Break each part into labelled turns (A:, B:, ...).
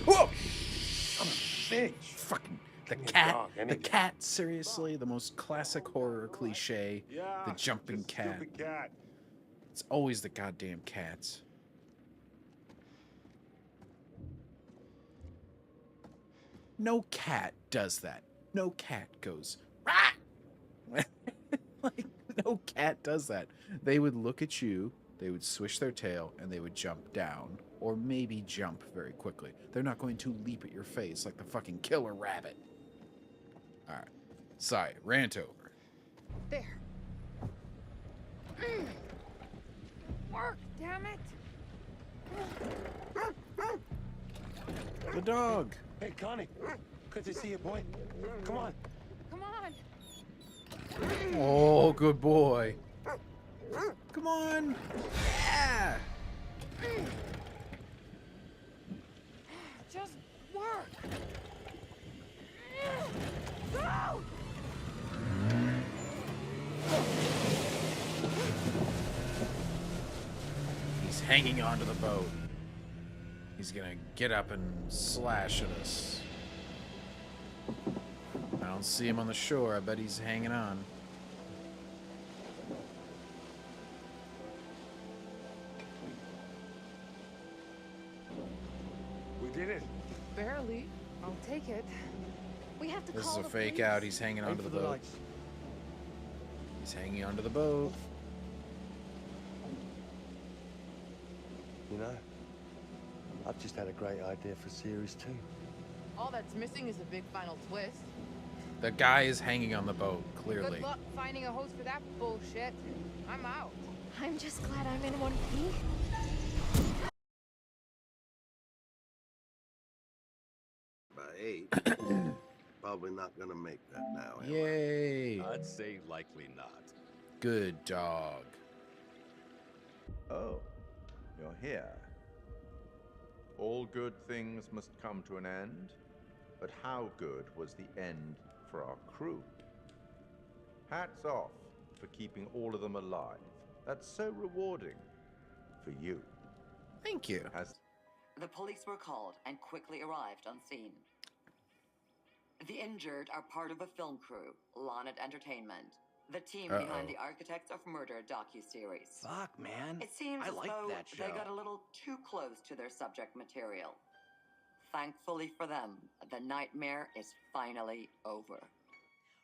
A: Whoa!
B: Bitch.
A: Fucking the
B: Give me a
A: cat.
B: dog, any
A: The
B: day.
A: cat, seriously, the most classic horror cliche.
B: Yeah,
A: The jumping
B: just
A: cat.
B: Stupid cat.
A: It's always the goddamn cats. No cat does that. No cat goes, "Rah!" Like, no cat does that. They would look at you, they would swish their tail, and they would jump down. Or maybe jump very quickly. They're not going to leap at your face like the fucking killer rabbit. Alright. Sorry, rant over.
C: There. Work, damn it.
A: The dog.
B: Hey, Connie. Good to see you, boy. Come on.
C: Come on.
A: Oh, good boy. Come on. Yeah.
C: Just work. Go!
A: He's hanging onto the boat. He's gonna get up and slash at us. I don't see him on the shore. I bet he's hanging on.
B: We did it.
C: Barely. I'll take it.
D: We have to
A: This is
D: call
A: a
D: the
A: fake
D: police.
A: out. He's hanging onto the boat. He's hanging onto the boat.
E: You know, I've just had a great idea for series 2.
C: All that's missing is a big final twist.
A: The guy is hanging on the boat, clearly.
C: Good luck finding a host for that bullshit. I'm out.
D: I'm just glad I'm in one piece.
F: By 8, probably not gonna make that now. am I?
A: Yay.
G: I'd say likely not.
A: Good dog.
H: Oh, you're here. All good things must come to an end, but how good was the end for our crew? Hats off for keeping all of them alive. That's so rewarding for you.
A: Thank you.
H: As
I: The police were called and quickly arrived on scene. The injured are part of a film crew, Lonnet Entertainment, the team behind the Architects of Murder docuseries.
J: Fuck, man.
I: It seems
J: I
I: as
J: like
I: though
J: that show.
I: they got a little too close to their subject material. Thankfully for them, the nightmare is finally over.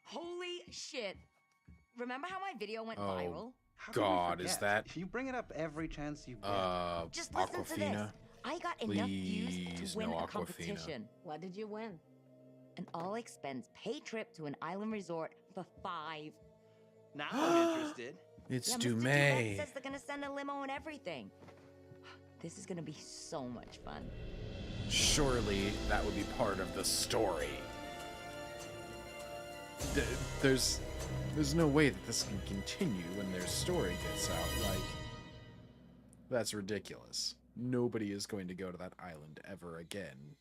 K: Holy shit. Remember how my video went
A: Oh,
K: viral?
J: How can we
A: God, is
J: forget?
A: that
J: You bring it up every chance you get.
K: Just listen to this.
A: Aquafina?
K: I got enough views
A: Please,
K: to win
A: no
K: a
A: Aquafina.
K: competition.
D: What did you win?
K: An all-expense paid trip to an island resort for 5.
J: Now I'm interested.
A: It's
K: Yeah, Mr.
A: Dumais.
K: Dumet says they're gonna send a limo and everything. This is gonna be so much fun.
A: Surely that would be part of the story. There's no way that this can continue when their story gets out. Like, that's ridiculous. Nobody is going to go to that island ever again.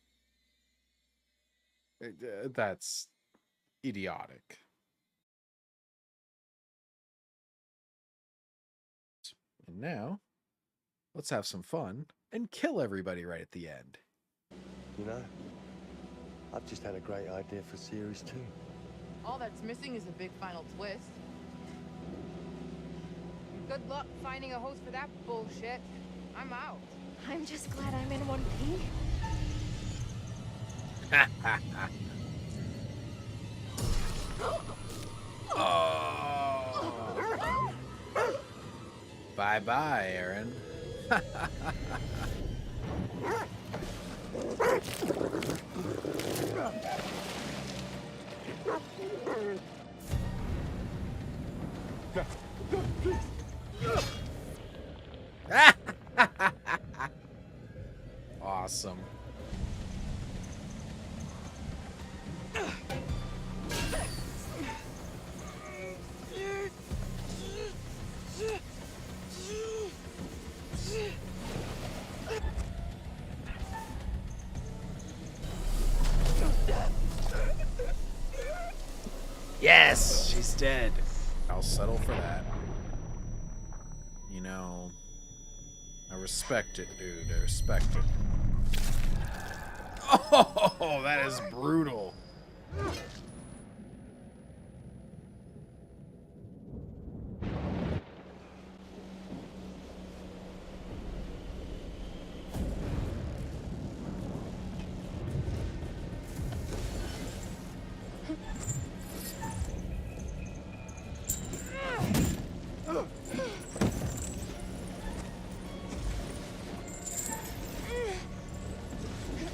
A: That's idiotic. And now, let's have some fun and kill everybody right at the end.
E: You know, I've just had a great idea for series 2.
C: All that's missing is a big final twist. Good luck finding a host for that bullshit. I'm out.
D: I'm just glad I'm in one piece.
A: Oh. Bye-bye, Aaron. Awesome. Yes, she's dead. I'll settle for that. You know, I respect it, dude. I respect it. Oh, that is brutal.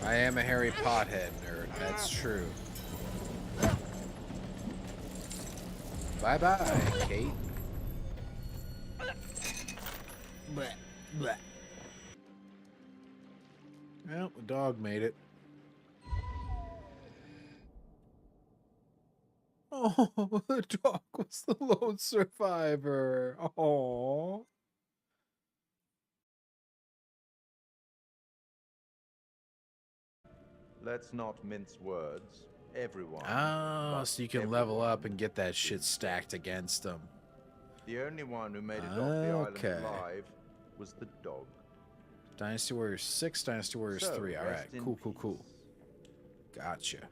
A: I am a Harry Pothead nerd, that's true. Bye-bye, Kate. Blech, blech. Well, the dog made it. Oh, the dog was the lone survivor. Oh.
H: Let's not mince words. Everyone.
A: Oh,
H: but
A: so you can level
H: everyone
A: up and get that shit
H: is
A: stacked against them.
H: The only one who made it off the island
A: Okay.
H: alive was the dog.
A: Dynasty Warriors 6, Dynasty Warriors
H: So,
A: 3. Alright,
H: rest in
A: cool.
H: peace.
A: Gotcha.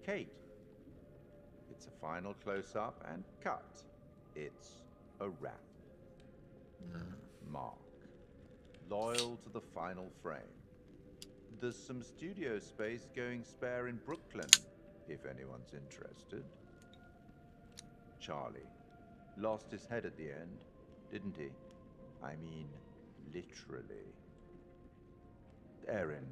H: Kate. It's a final close-up and cut. It's a wrap. Mark. Loyal to the final frame. There's some studio space going spare in Brooklyn, if anyone's interested. Charlie. Lost his head at the end, didn't he? I mean, literally. Erin.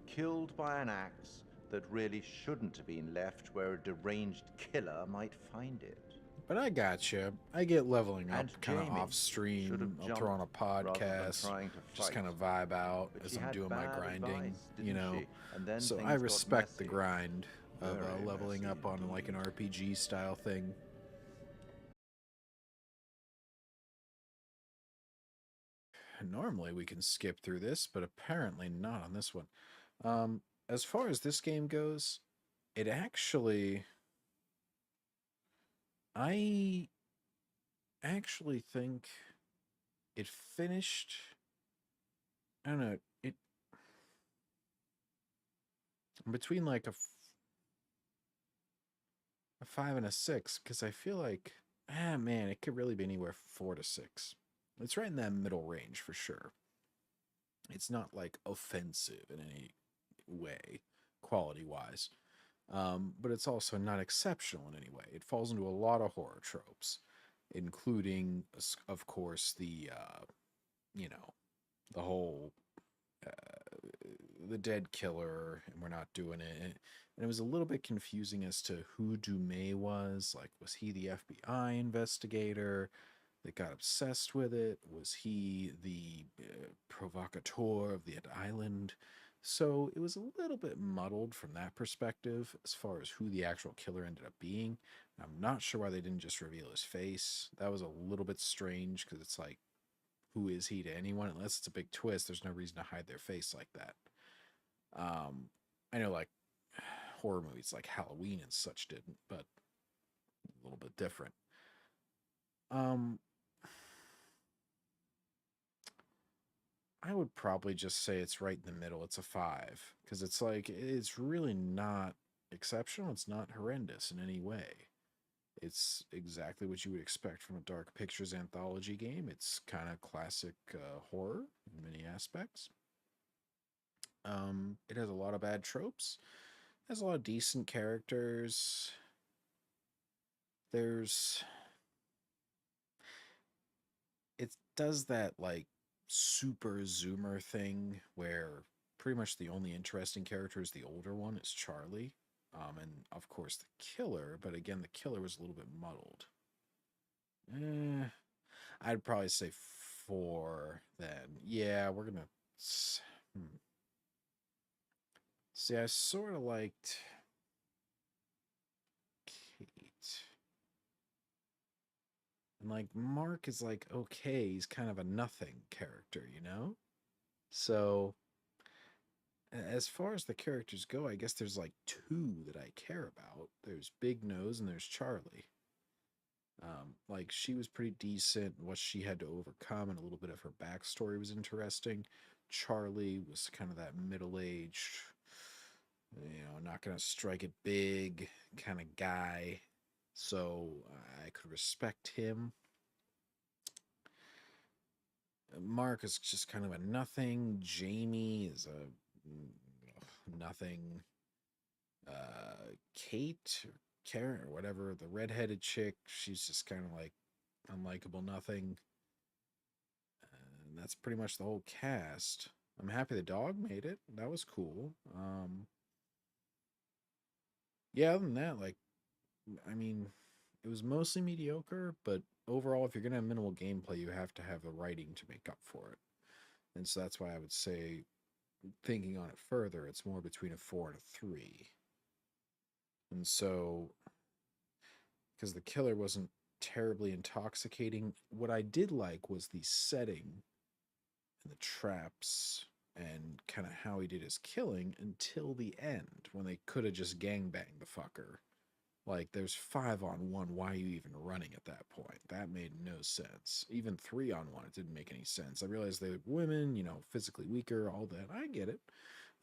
H: Killed by an axe that really shouldn't have been left where a deranged killer might find it.
A: But I gotcha. I get leveling up
H: And
A: kind of
H: Jamie
A: off stream.
H: should
A: I'll
H: have
A: throw on a
H: jumped rather than
A: podcast.
H: trying to
A: Just
H: fight.
A: kind of vibe out
H: But
A: as
H: she
A: I'm
H: had
A: doing my
H: bad
A: grinding,
H: advice,
A: you
H: didn't
A: know.
H: she? And then
A: So
H: things
A: I
H: got
A: respect the
H: messy.
A: grind of
H: Very
A: leveling
H: messy
A: up on like an RPG style thing. Normally we can skip through this, but apparently not on this one. As far as this game goes, it actually... I actually think it finished... I don't know, it... between like a 5 and a 6, because I feel like, man, it could really be anywhere from 4 to 6. It's right in that middle range for sure. It's not like offensive in any way, quality-wise, but it's also not exceptional in any way. It falls into a lot of horror tropes, including, of course, the, you know, the whole the dead killer, and we're not doing it. And it was a little bit confusing as to who Dumais was. Like, was he the FBI investigator that got obsessed with it? Was he the provocateur of the island? So it was a little bit muddled from that perspective as far as who the actual killer ended up being. I'm not sure why they didn't just reveal his face. That was a little bit strange because it's like, who is he to anyone? Unless it's a big twist, there's no reason to hide their face like that. I know like horror movies like Halloween and such didn't, but a little bit different. I would probably just say it's right in the middle. It's a 5 because it's like it's really not exceptional. It's not horrendous in any way. It's exactly what you would expect from a Dark Pictures anthology game. It's kind of classic horror in many aspects. It has a lot of bad tropes. It has a lot of decent characters. It does that like super zoomer thing where pretty much the only interesting character is the older one. It's Charlie. And of course the killer, but again, the killer was a little bit muddled. I'd probably say 4 then. Yeah, we're gonna... See, I sort of liked Kate. And like Mark is like, okay, he's kind of a nothing character, you know? So as far as the characters go, I guess there's like 2 that I care about. There's Big Nose and there's Charlie. Like she was pretty decent. What she had to overcome and a little bit of her backstory was interesting. Charlie was kind of that middle-aged Not gonna strike it big kind of guy. So I could respect him. Mark is just kind of a nothing. Jamie is a nothing. Kate or Karen or whatever, the redheaded chick, she's just kind of like unlikable nothing. And that's pretty much the whole cast. I'm happy the dog made it. That was cool. Yeah, other than that, like, I mean, it was mostly mediocre, but overall, if you're gonna have minimal gameplay, you have to have the writing to make up for it. And so that's why I would say, thinking on it further, it's more between a 4 and a 3. And so, because the killer wasn't terribly intoxicating, what I did like was the setting and the traps and kind of how he did his killing until the end, when they could have just gangbanged the fucker. Like, there's 5-on-1. Why are you even running at that point? That made no sense. Even 3-on-1, it didn't make any sense. I realized they were women, physically weaker, all that. I get it.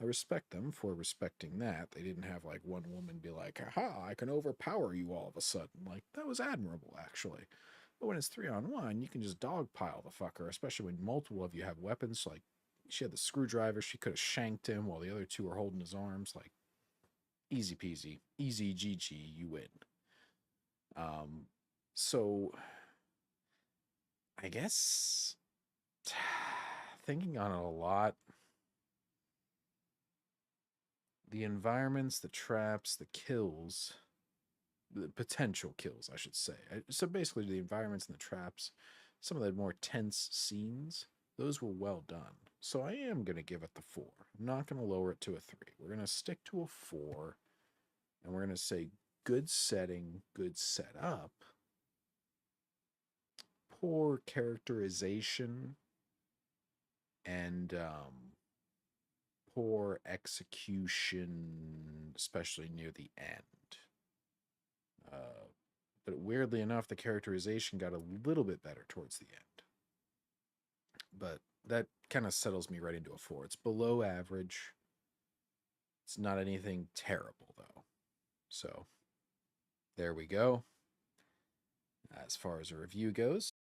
A: I respect them for respecting that. They didn't have, like, one woman be like, aha, I can overpower you all of a sudden. Like, that was admirable, actually. But when it's 3-on-1, you can just dogpile the fucker, especially when multiple of you have weapons. Like, she had the screwdriver. She could have shanked him while the other two were holding his arms. Like, easy peasy, easy GG, you win. So I guess thinking on it a lot, the environments, the traps, the kills, the potential kills, I should say. So basically the environments and the traps, some of the more tense scenes, those were well done. So I am going to give it the 4. I'm not going to lower it to a 3. We're going to stick to a 4. And we're going to say good setting, good setup, poor characterization, and poor execution, especially near the end. But weirdly enough, the characterization got a little bit better towards the end. But that kind of settles me right into a 4. It's below average. It's not anything terrible, though. So, there we go. As far as a review goes.